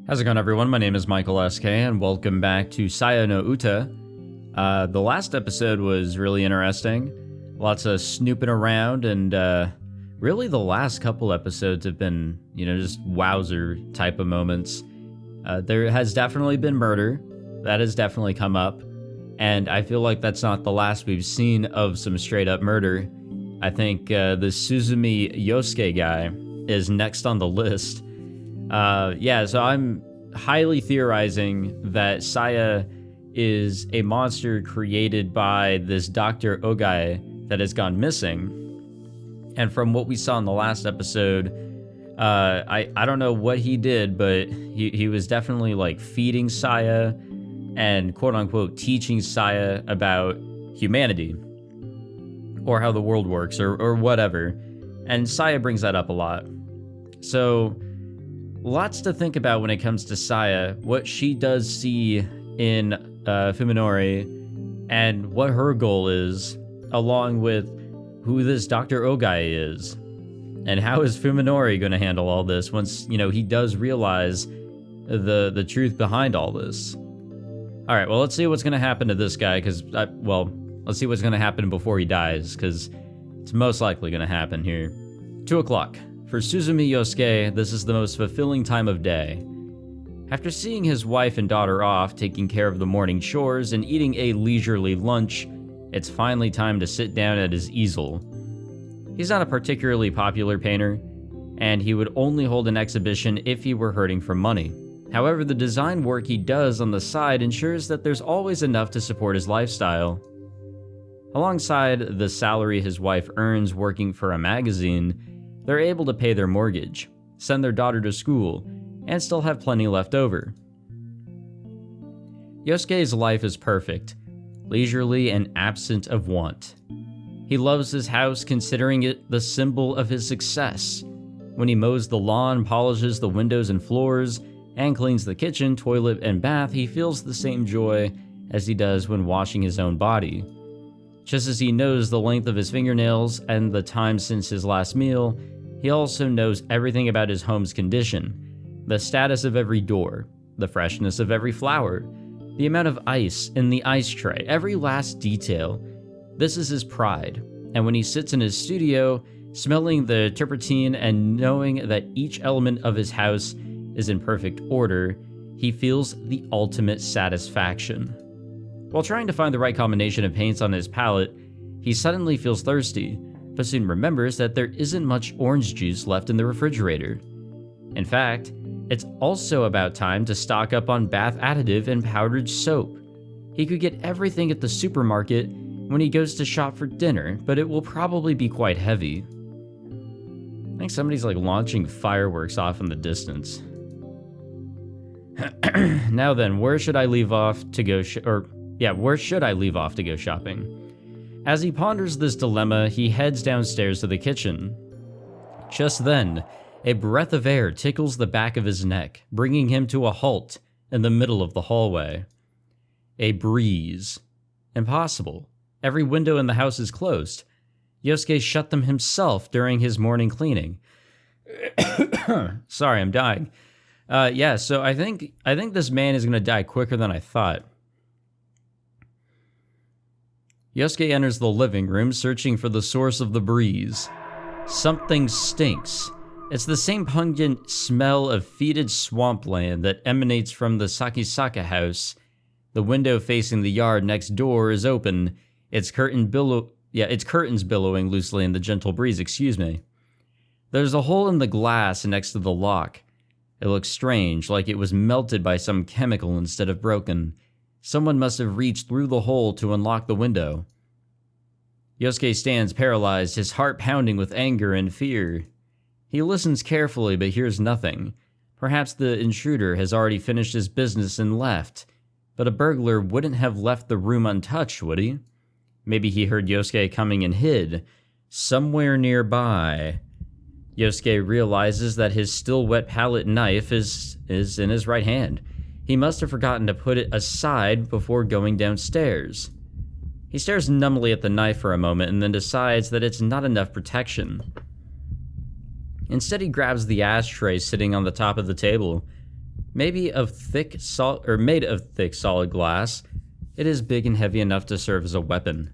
How's it going, everyone? My name is Michael SK, and welcome back to Saya no Uta. The last episode was really interesting. Lots of snooping around, and really the last couple episodes have been, just wowzer type of moments. There has definitely been murder. That has definitely come up. And I feel like that's not the last we've seen of some straight up murder. I think the Suzumi Yosuke guy is next on the list. So I'm highly theorizing that Saya is a monster created by this Dr. Ogai that has gone missing. And from what we saw in the last episode, I don't know what he did, but he was definitely like feeding Saya and quote unquote teaching Saya about humanity or how the world works or whatever. And Saya brings that up a lot. So lots to think about when it comes to Saya, what she does see in Fuminori, and what her goal is, along with who this Dr. Ogai is, and how is Fuminori going to handle all this once, he does realize the truth behind all this. All right, well, let's see what's going to happen to this guy, let's see what's going to happen before he dies, because it's most likely going to happen here. 2 o'clock. For Suzumi Yosuke, this is the most fulfilling time of day. After seeing his wife and daughter off, taking care of the morning chores, and eating a leisurely lunch, it's finally time to sit down at his easel. He's not a particularly popular painter, and he would only hold an exhibition if he were hurting for money. However, the design work he does on the side ensures that there's always enough to support his lifestyle. Alongside the salary his wife earns working for a magazine, they're able to pay their mortgage, send their daughter to school, and still have plenty left over. Yosuke's life is perfect, leisurely and absent of want. He loves his house, considering it the symbol of his success. When he mows the lawn, polishes the windows and floors, and cleans the kitchen, toilet, and bath, he feels the same joy as he does when washing his own body. Just as he knows the length of his fingernails and the time since his last meal, he also knows everything about his home's condition, the status of every door, the freshness of every flower, the amount of ice in the ice tray, every last detail. This is his pride, and when he sits in his studio, smelling the turpentine and knowing that each element of his house is in perfect order, he feels the ultimate satisfaction. While trying to find the right combination of paints on his palette, he suddenly feels thirsty, but soon remembers that there isn't much orange juice left in the refrigerator. In fact, it's also about time to stock up on bath additive and powdered soap. He could get everything at the supermarket when he goes to shop for dinner, but it will probably be quite heavy. I think somebody's launching fireworks off in the distance. Now then, where should I leave off to go where should I leave off to go shopping? As he ponders this dilemma, he heads downstairs to the kitchen. Just then, a breath of air tickles the back of his neck, bringing him to a halt in the middle of the hallway. A breeze. Impossible. Every window in the house is closed. Yosuke shut them himself during his morning cleaning. Sorry, I'm dying. So I think this man is going to die quicker than I thought. Yosuke enters the living room, searching for the source of the breeze. Something stinks. It's the same pungent smell of fetid swampland that emanates from the Sakisaka house. The window facing the yard next door is open, its curtains billowing loosely in the gentle breeze, There's a hole in the glass next to the lock. It looks strange, like it was melted by some chemical instead of broken. Someone must have reached through the hole to unlock the window. Yosuke stands paralyzed, his heart pounding with anger and fear. He listens carefully but hears nothing. Perhaps the intruder has already finished his business and left. But a burglar wouldn't have left the room untouched, would he? Maybe he heard Yosuke coming and hid somewhere nearby. Yosuke realizes that his still wet palette knife is in his right hand. He must have forgotten to put it aside before going downstairs. He stares numbly at the knife for a moment and then decides that it's not enough protection. Instead, he grabs the ashtray sitting on the top of the table. Made of thick solid glass, it is big and heavy enough to serve as a weapon.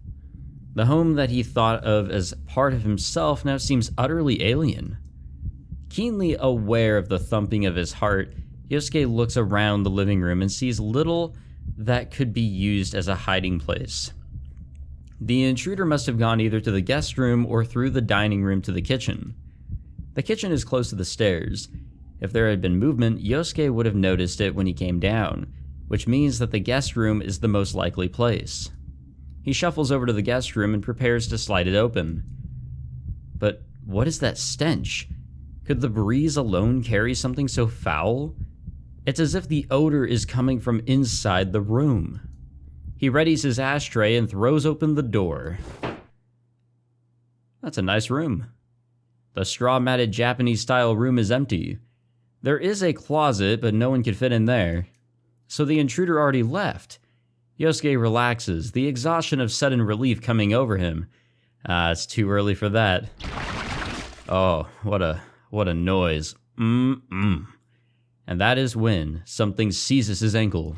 The home that he thought of as part of himself now seems utterly alien. Keenly aware of the thumping of his heart, Yosuke looks around the living room and sees little that could be used as a hiding place. The intruder must have gone either to the guest room or through the dining room to the kitchen. The kitchen is close to the stairs. If there had been movement, Yosuke would have noticed it when he came down, which means that the guest room is the most likely place. He shuffles over to the guest room and prepares to slide it open. But what is that stench? Could the breeze alone carry something so foul? It's as if the odor is coming from inside the room. He readies his ashtray and throws open the door. That's a nice room. The straw-matted Japanese-style room is empty. There is a closet, but no one could fit in there. So the intruder already left. Yosuke relaxes, the exhaustion of sudden relief coming over him. It's too early for that. Oh, what a noise. And that is when something seizes his ankle.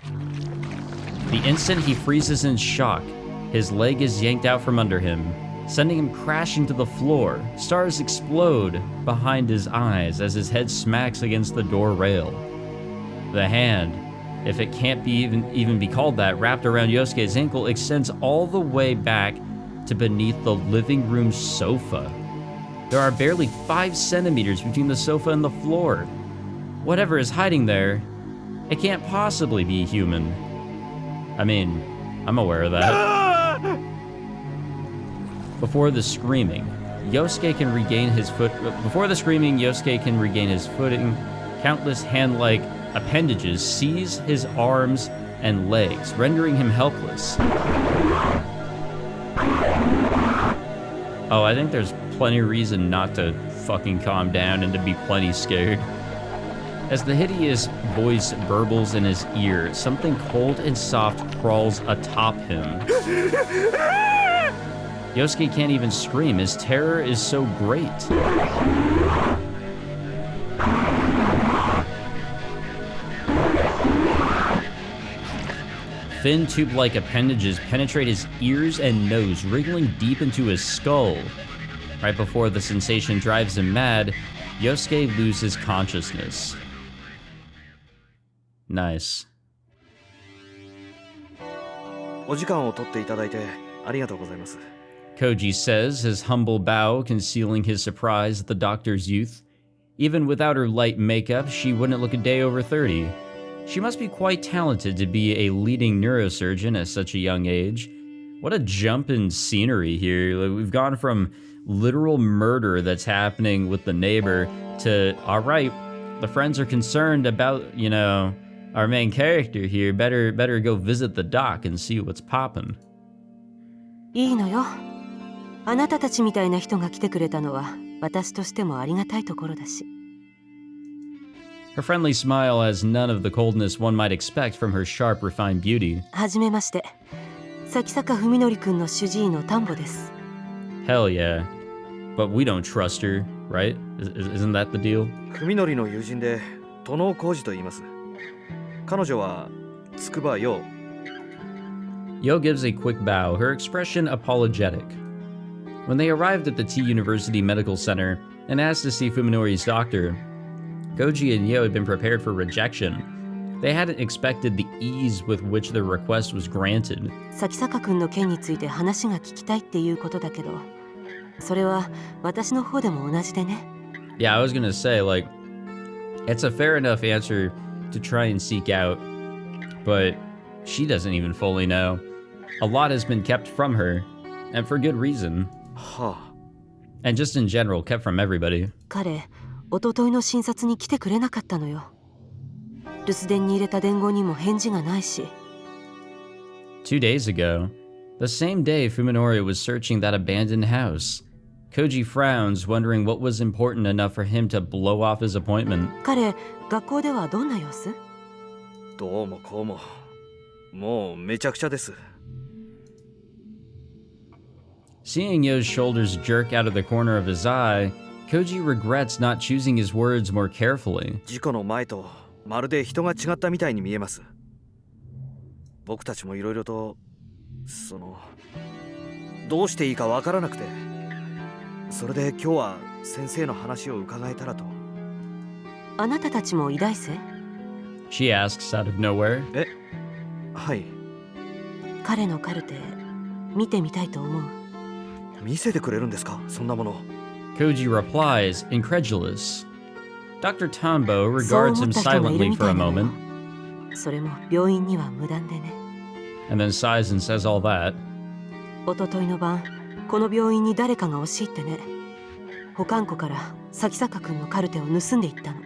The instant he freezes in shock, his leg is yanked out from under him, sending him crashing to the floor. Stars explode behind his eyes as his head smacks against the door rail. The hand, if it can't be even be called that, wrapped around Yosuke's ankle, extends all the way back to beneath the living room sofa. There are barely 5 centimeters between the sofa and the floor. Whatever is hiding there, it can't possibly be human. I mean, I'm aware of that. Before the screaming, Yosuke can regain his footing. Countless hand-like appendages seize his arms and legs, rendering him helpless. Oh, I think there's plenty of reason not to fucking calm down and to be plenty scared. As the hideous voice burbles in his ear, something cold and soft crawls atop him. Yosuke can't even scream. His terror is so great. Thin tube-like appendages penetrate his ears and nose, wriggling deep into his skull. Right before the sensation drives him mad, Yosuke loses consciousness. Nice. お時間を取っていただいてありがとうございます。 Koji says, his humble bow concealing his surprise at the doctor's youth. Even without her light makeup, she wouldn't look a day over 30. She must be quite talented to be a leading neurosurgeon at such a young age. What a jump in scenery here. Like, we've gone from literal murder that's happening with the neighbor to, all right, the friends are concerned about, our main character here. Better go visit the doc and see what's poppin'. いいのよ。あなたたちみたいな人が来てくれたのは私としてもありがたいところだし。Her friendly smile has none of the coldness one might expect from her sharp, refined beauty. はじめまして。崎坂文則くんの主治医の丹保です。Hell yeah. But we don't trust her, right? Isn't that the deal? 文則の友人で殿尾浩二と言います。彼女は筑波陽。 Yo gives a quick bow, her expression apologetic. When they arrived at the T University Medical Center and asked to see Fuminori's doctor, Koji and Yo had been prepared for rejection. They hadn't expected the ease with which their request was granted. 崎坂くんの件について話が聞きたいっていうことだけど、それは私の方でも同じでね。Yeah, I was gonna say, it's a fair enough answer to try and seek out, but she doesn't even fully know. A lot has been kept from her, and for good reason. And just in general, kept from everybody. 彼、一昨日の診察に来てくれなかったのよ。留守電に入れた伝言にも返事がないし。2 days ago, the same day Fuminori was searching that abandoned house, Koji frowns, wondering what was important enough for him to blow off his appointment. 彼、学校ではどんな様子？どうもこうも。もうめちゃくちゃです。 Seeing Yo's shoulders jerk out of the corner of his eye, Koji regrets not choosing his words more carefully. 事故の前とまるで人が違ったみたいに見えます。僕たちもいろいろとどうしていいかわからなくて、それで今日は先生の話を伺えたらと。あなたたちも医大生？ She asks out of nowhere. はい。彼のカルテ見てみたいと思う。見せてくれるんですか、そんなもの。Koji replies, incredulous. Dr. Tombo regards him silently for a moment, それも病院には無断でね。 and then sighs and says all that. おとといの晩、この病院に誰かが押し入ってね。保管庫から咲坂くんのカルテを盗んでいったの。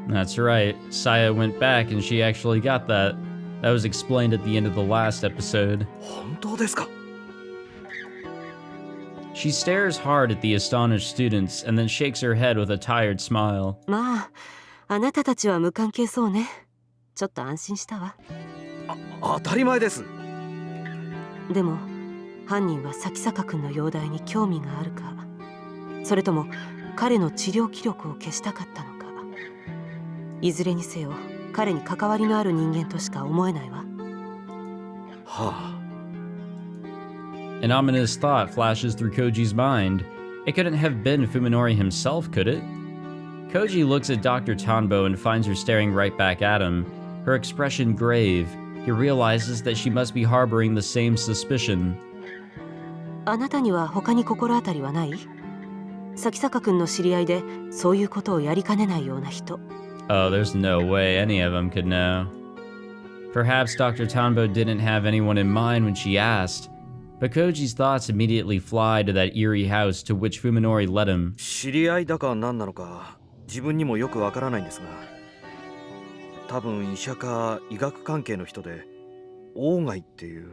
That's right, Saya went back and she actually got that. That was explained at the end of the last episode. 本当ですか？ She stares hard at the astonished students and then shakes her head with a tired smile. まあ、あなたたちは無関係そうね。ちょっと安心したわ。当たり前です。でも犯人は咲坂くんの容体に興味があるか、それとも彼の治療記録を消したかったのか。いずれにせよ彼に関わりのある人間としか思えないわ。はあ。An ominous thought flashes through Koji's mind. It couldn't have been Fuminori himself, could it? Koji looks at Dr. Tanbo and finds her staring right back at him, her expression grave. He realizes that she must be harboring the same suspicion. あなたには他に心当たりはない？咲坂くんの知り合いでそういうことをやりかねないような人。Oh, there's no way any of them could know. Perhaps Dr. Tanbo didn't have anyone in mind when she asked, but Koji's thoughts immediately fly to that eerie house to which Fuminori led him. 知り合いだか何なのか自分にもよくわからないんですが、多分医者か医学関係の人で、鴎外っていう。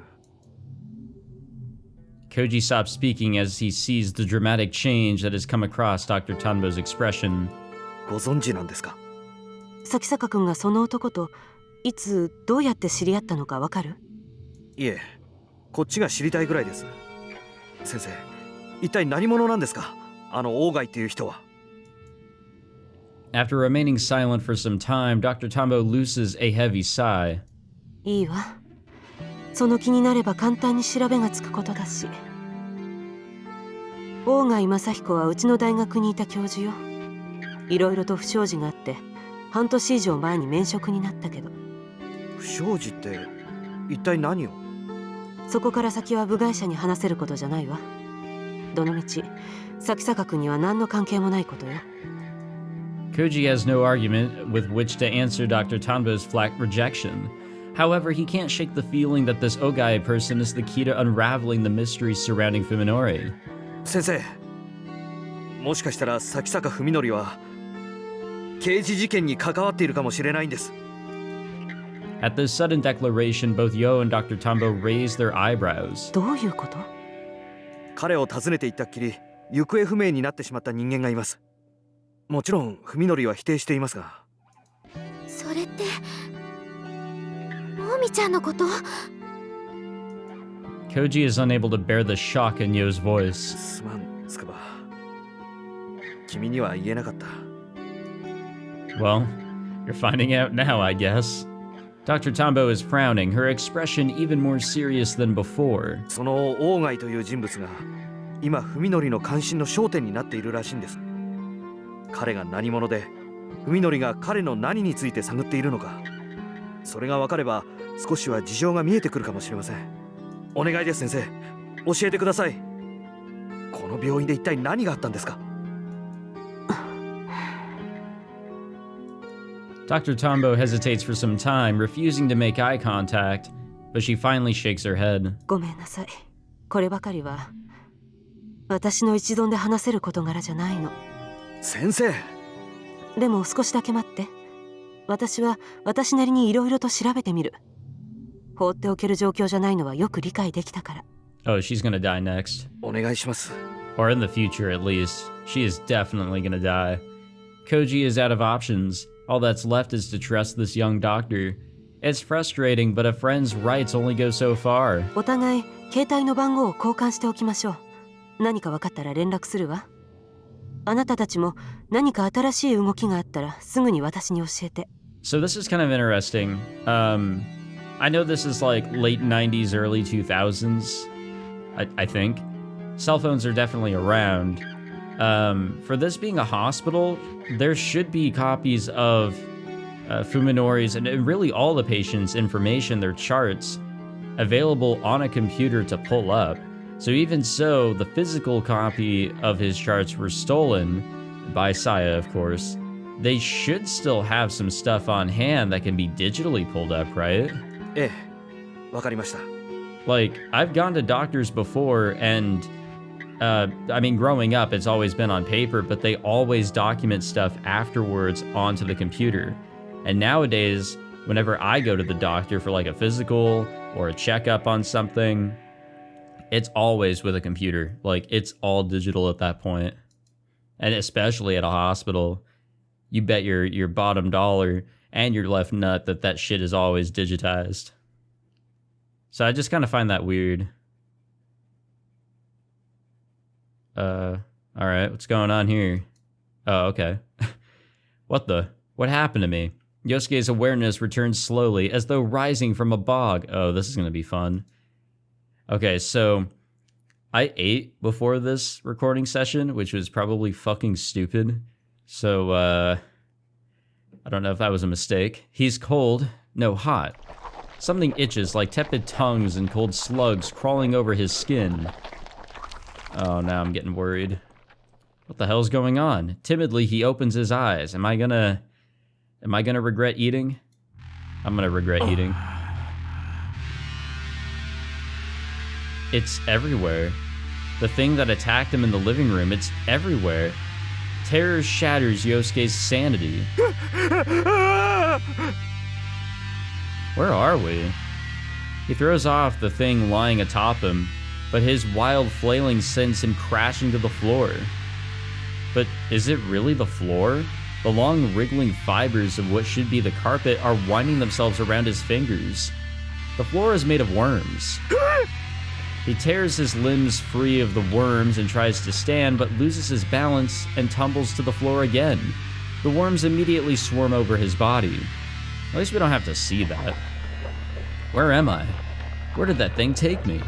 Koji stops speaking as he sees the dramatic change that has come across Dr. Tanbo's expression. ご存知なんですか？咲坂くんがその男といつどうやって知り合ったのかわかる？いえ、こっちが知りたいぐらいです。先生、一体何者なんですか、あの鴎外っていう人は。After remaining silent for some time, Dr. Tambo looses a heavy sigh. いいわ。その気になれば簡単に調べがつくことだし。鴎外正彦はうちの大学にいた教授よ。いろいろと不祥事があって半年以上前に免職になったけど。不祥事って一体何を？そこから先は部外者に話せることじゃないわ。どのみち咲坂君には何の関係もないことよ。Koji has no argument with which to answer Dr. Tanbo's flat rejection. However, he can't shake the feeling that this Ogai person is the key to unraveling the mysteries surrounding Fuminori. 先生、もしかしたら咲坂文則は刑事事件に関わっているかもしれないんです。At this sudden declaration, both Yo and Dr. Tambo raise their eyebrows. どういうこと？彼を訪ねて行ったっきり行方不明になってしまった人間がいます。もちろん文則は否定していますが。それってモミちゃんのこと？ Koji is unable to bear the shock in Yo's voice. すまん、つくば。君には言えなかった。Well, you're finding out now, I guess. Dr. Tambo is frowning, her expression even more serious than before. その鴎外という人物が今文則の関心の焦点になっているらしいんです。彼が何者で、文則が彼の何について探っているのか、それが分かれば少しは事情が見えてくるかもしれません。お願いです先生、教えてください。この病院で一体何があったんですか？ Dr. Tambo hesitates for some time, refusing to make eye contact, but she finally shakes her head. ごめんなさい。こればかりは私の一存で話せる事柄じゃないの。先生。でも少しだけ待って。私は私なりにいろいろと調べてみる。放っておける状況じゃないのはよく理解できたから。Oh, she's gonna die next. お願いします。 Or in the future, at least. She is definitely gonna die. Koji is out of options. All that's left is to trust this young doctor. It's frustrating, but a friend's rights only go so far. お互い携帯の番号を交換しておきましょう。何か分かったら連絡するわ。あなたたちも何か新しい動きがあったらすぐに私に教えて。So this is kind of interesting. I know this is like late 90s, early 2000s, I think. Cell phones are definitely around. For this being a hospital, there should be copies of Fuminori's and really all the patients' information, their charts, available on a computer to pull up. So even so, the physical copy of his charts were stolen by Saya, of course. They should still have some stuff on hand that can be digitally pulled up, right? ええ、わかりました。 Like, I've gone to doctors before, and I mean, growing up, it's always been on paper, but they always document stuff afterwards onto the computer. And nowadays, whenever I go to the doctor for like a physical or a checkup on something, it's always with a computer. Like, it's all digital at that point. And especially at a hospital, you bet your bottom dollar and your left nut that shit is always digitized. So I just kind of find that weird. Alright, what's going on here? Oh, okay. What happened to me? Yosuke's awareness returns slowly, as though rising from a bog. Oh, this is gonna be fun. Okay, so I ate before this recording session, which was probably fucking stupid. So, I don't know if that was a mistake. He's cold. No, hot. Something itches like tepid tongues and cold slugs crawling over his skin. Oh, now I'm getting worried. What the hell's going on? Timidly, he opens his eyes. Am I gonna regret eating? I'm gonna regret eating. It's everywhere. The thing that attacked him in the living room, it's everywhere. Terror shatters Yosuke's sanity. Where are we? He throws off the thing lying atop him, but his wild flailing sends him crashing to the floor. But is it really the floor? The long wriggling fibers of what should be the carpet are winding themselves around his fingers. The floor is made of worms. He tears his limbs free of the worms and tries to stand, but loses his balance and tumbles to the floor again. The worms immediately swarm over his body. At least we don't have to see that. Where am I? Where did that thing take me?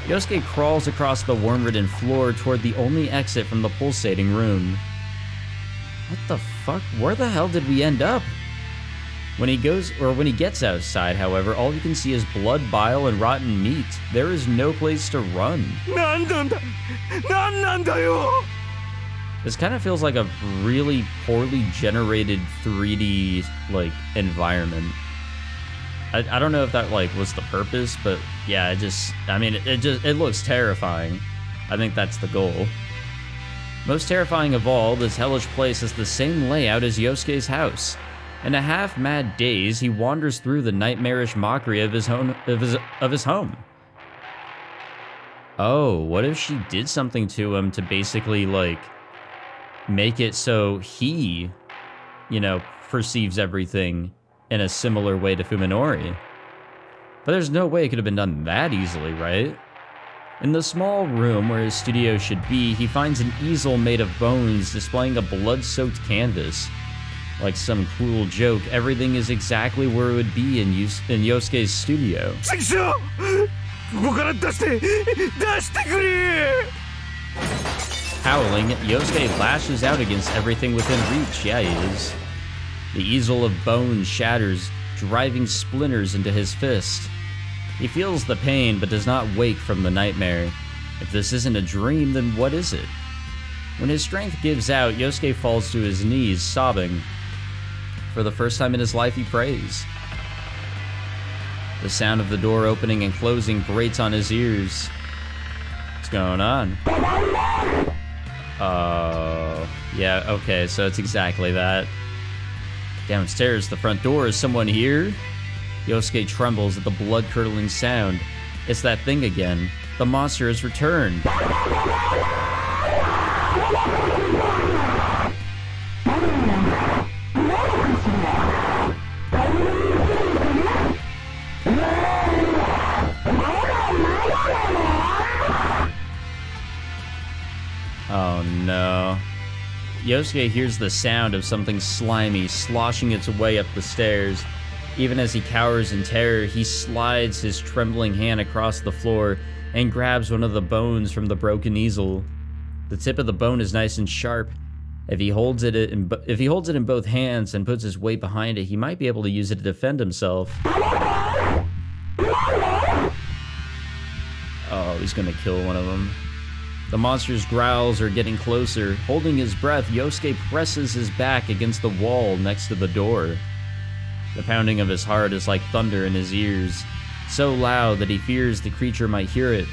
Yosuke crawls across the worm-ridden floor toward the only exit from the pulsating room. What the fuck? Where the hell did we end up? When he gets outside, however, all you can see is blood, bile, and rotten meat. There is no place to run. This kind of feels like a really poorly generated 3D, like, environment. I don't know if that, like, was the purpose, but yeah, it looks terrifying. I think that's the goal. Most terrifying of all, this hellish place has the same layout as Yosuke's house. In a half-mad daze, he wanders through the nightmarish mockery of his home. Oh, what if she did something to him to basically, like, make it so he, perceives everything in a similar way to Fuminori? But there's no way it could have been done that easily, right? In the small room where his studio should be, he finds an easel made of bones displaying a blood-soaked canvas. Like some cruel joke, everything is exactly where it would be in Yosuke's studio. Howling, Yosuke lashes out against everything within reach. Yeah, he is. The easel of bones shatters, driving splinters into his fist. He feels the pain, but does not wake from the nightmare. If this isn't a dream, then what is it? When his strength gives out, Yosuke falls to his knees, sobbing. For the first time in his life, he prays. The sound of the door opening and closing grates on his ears. What's going on? Oh, yeah, okay, so it's exactly that. Downstairs, the front door. Is someone here? Yosuke trembles at the blood-curdling sound. It's that thing again. The monster has returned. Yosuke hears the sound of something slimy sloshing its way up the stairs. Even as he cowers in terror, he slides his trembling hand across the floor and grabs one of the bones from the broken easel. The tip of the bone is nice and sharp. If he holds it in both hands and puts his weight behind it, he might be able to use it to defend himself. Oh, he's gonna kill one of them. The monster's growls are getting closer. Holding his breath, Yosuke presses his back against the wall next to the door. The pounding of his heart is like thunder in his ears, so loud that he fears the creature might hear it.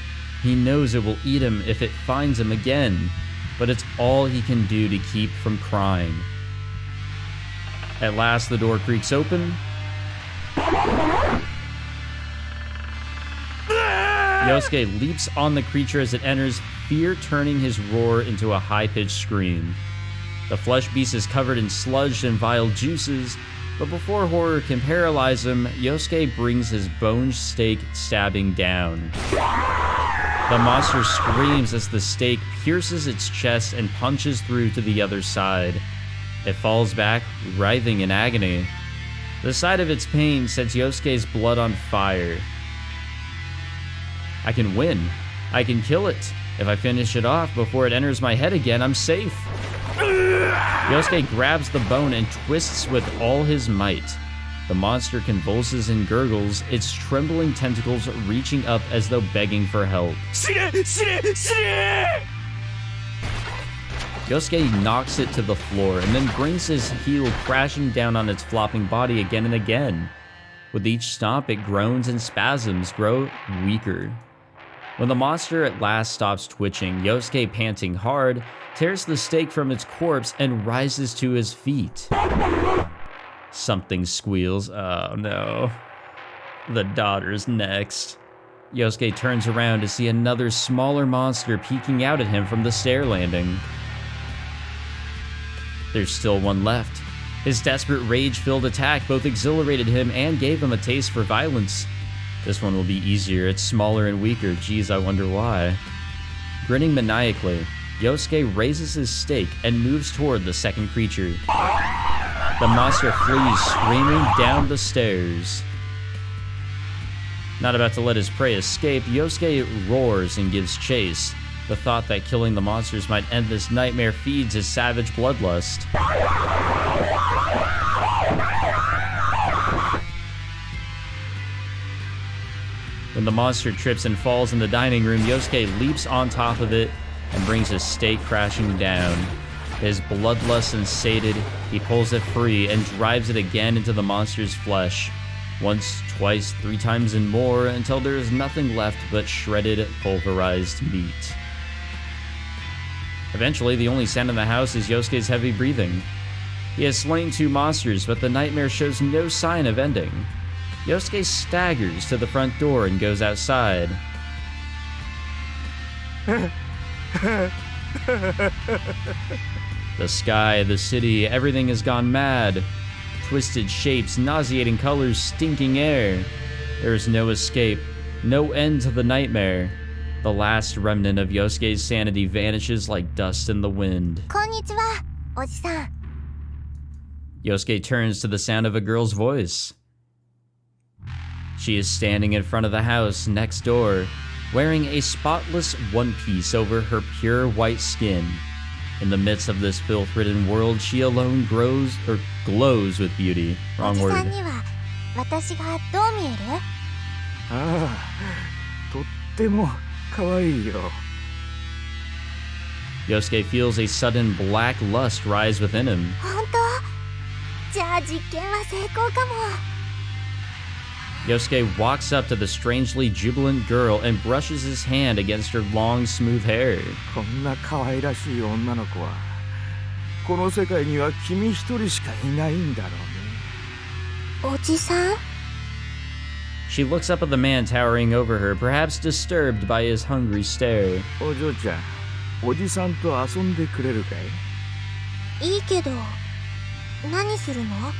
He knows it will eat him if it finds him again, but it's all he can do to keep from crying. At last, the door creaks open. Yosuke leaps on the creature as it enters, fear turning his roar into a high-pitched scream. The flesh beast is covered in sludge and vile juices, but before horror can paralyze him, Yosuke brings his bone stake stabbing down. The monster screams as the stake pierces its chest and punches through to the other side. It falls back, writhing in agony. The sight of its pain sets Yosuke's blood on fire. I can win. I can kill it. If I finish it off before it enters my head again, I'm safe. Yosuke grabs the bone and twists with all his might. The monster convulses and gurgles, its trembling tentacles reaching up as though begging for help. Yosuke knocks it to the floor and then brings his heel crashing down on its flopping body again and again. With each stomp, it groans and spasms grow weaker. When the monster at last stops twitching, Yosuke, panting hard, tears the stake from its corpse and rises to his feet. Something squeals. Oh no. The daughter's next. Yosuke turns around to see another smaller monster peeking out at him from the stair landing. There's still one left. His desperate rage-filled attack both exhilarated him and gave him a taste for violence. This one will be easier. It's smaller and weaker. Geez, I wonder why. Grinning maniacally, Yosuke raises his stake and moves toward the second creature. The monster flees screaming down the stairs. Not about to let his prey escape, Yosuke roars and gives chase. The thought that killing the monsters might end this nightmare feeds his savage bloodlust. When the monster trips and falls in the dining room, Yosuke leaps on top of it and brings his stake crashing down. His bloodlust sated, he pulls it free and drives it again into the monster's flesh. Once, twice, 3 times and more, until there is nothing left but shredded, pulverized meat. Eventually, the only sound in the house is Yosuke's heavy breathing. He has slain 2 monsters, but the nightmare shows no sign of ending. Yosuke staggers to the front door and goes outside. The sky, the city, everything has gone mad. Twisted shapes, nauseating colors, stinking air. There is no escape, no end to the nightmare. The last remnant of Yosuke's sanity vanishes like dust in the wind. こんにちは、おじさん。 Yosuke turns to the sound of a girl's voice. She is standing in front of the house next door, wearing a spotless one piece over her pure white skin. In the midst of this filth-ridden world, she alone glows with beauty. お Wrong じさ word. んには私がどう見える？ああ、とっても可愛いよ。 Yosuke feels a sudden black lust rise within him. 本当？じゃあ実験は成功かも。 Yosuke walks up to the strangely jubilant girl and brushes his hand against her long, smooth hair. こんな可愛らしい女の子はこの世界には君一人しかいないんだろうね。おじさん？ She looks up at the man towering over her, perhaps disturbed by his hungry stare. お嬢ちゃん、おじさんと遊んでくれるかい？いいけど、何するの？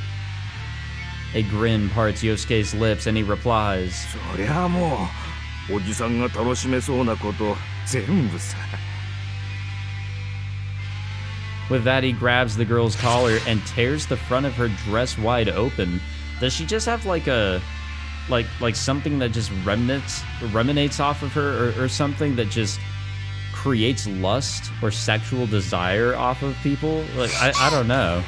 A grin parts Yosuke's lips and he replies, そりゃもう、おじさんが楽しめそうなこと全部さ。With that, he grabs the girl's collar and tears the front of her dress wide open. Does she just have like a, like something that just ruminates off of her, or something that just creates lust or sexual desire off of people? Like, I don't know.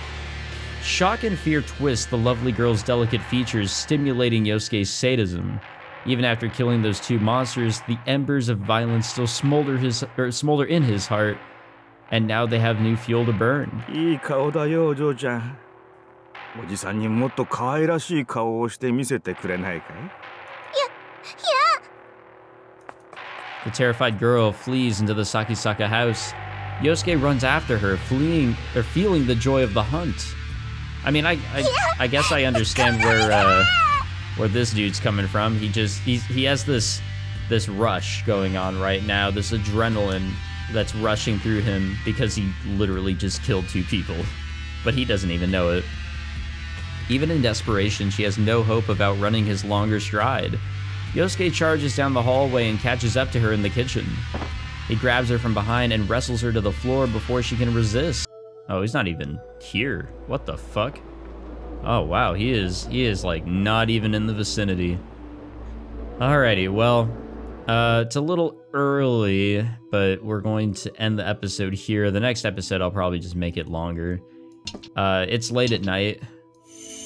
Shock and fear twist the lovely girl's delicate features, stimulating Yosuke's sadism. Even after killing those two monsters, the embers of violence still smolder in his heart, and now they have new fuel to burn. いい顔だよ、お嬢ちゃん。おじさんにもっと可愛らしい顔をして見せてくれないかい? The terrified girl flees into the Sakisaka house. Yosuke runs after her, feeling the joy of the hunt. I mean, I guess I understand where this dude's coming from. He has this rush going on right now, this adrenaline that's rushing through him because he literally just killed two people, but he doesn't even know it. Even in desperation, she has no hope of outrunning his longer stride. Yosuke charges down the hallway and catches up to her in the kitchen. He grabs her from behind and wrestles her to the floor before she can resist. Oh, he's not even here. What the fuck? Oh wow, he is like not even in the vicinity. Alrighty, well, it's a little early, but we're going to end the episode here. The next episode, I'll probably just make it longer. It's late at night.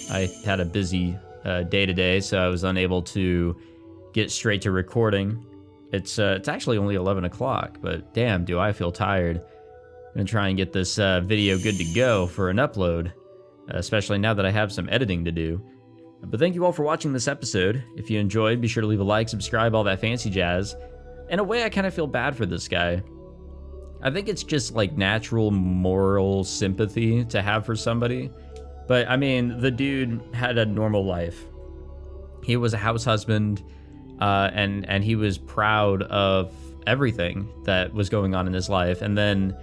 I had a busy day today, so I was unable to get straight to recording. It's actually only 11 o'clock, but damn, do I feel tired. I'm gonna try and get this video good to go for an upload, especially now that I have some editing to do. But thank you all for watching this episode. If you enjoyed, be sure to leave a like, subscribe, all that fancy jazz. In a way, I kind of feel bad for this guy. I think it's just like natural moral sympathy to have for somebody. But I mean, the dude had a normal life. He was a house husband, and he was proud of everything that was going on in his life. And then,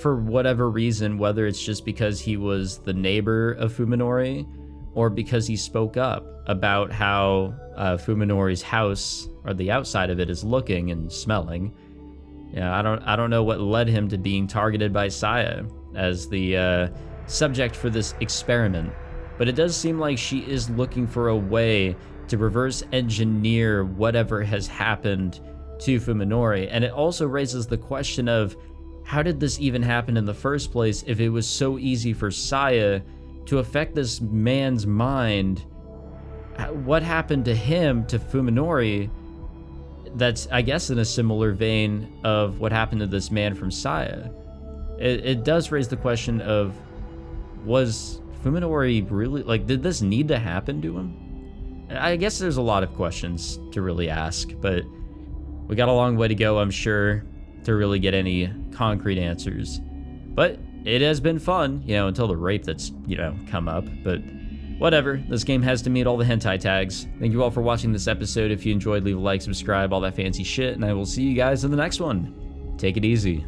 for whatever reason, whether it's just because he was the neighbor of Fuminori, or because he spoke up about how Fuminori's house, or the outside of it, is looking and smelling. Yeah, I don't know what led him to being targeted by Saya as the subject for this experiment, but it does seem like she is looking for a way to reverse engineer whatever has happened to Fuminori. And it also raises the question of, how did this even happen in the first place if it was so easy for Saya to affect this man's mind? What happened to him, to Fuminori, that's, I guess, in a similar vein of what happened to this man from Saya? It does raise the question of, was Fuminori really, like, did this need to happen to him? I guess there's a lot of questions to really ask, but we got a long way to go, I'm sure, to really get any concrete answers. But it has been fun, you know, until the rape that's, you know, come up. But whatever, this game has to meet all the hentai tags. Thank you all for watching this episode. If you enjoyed, leave a like, subscribe, all that fancy shit, and I will see you guys in the next one. Take it easy.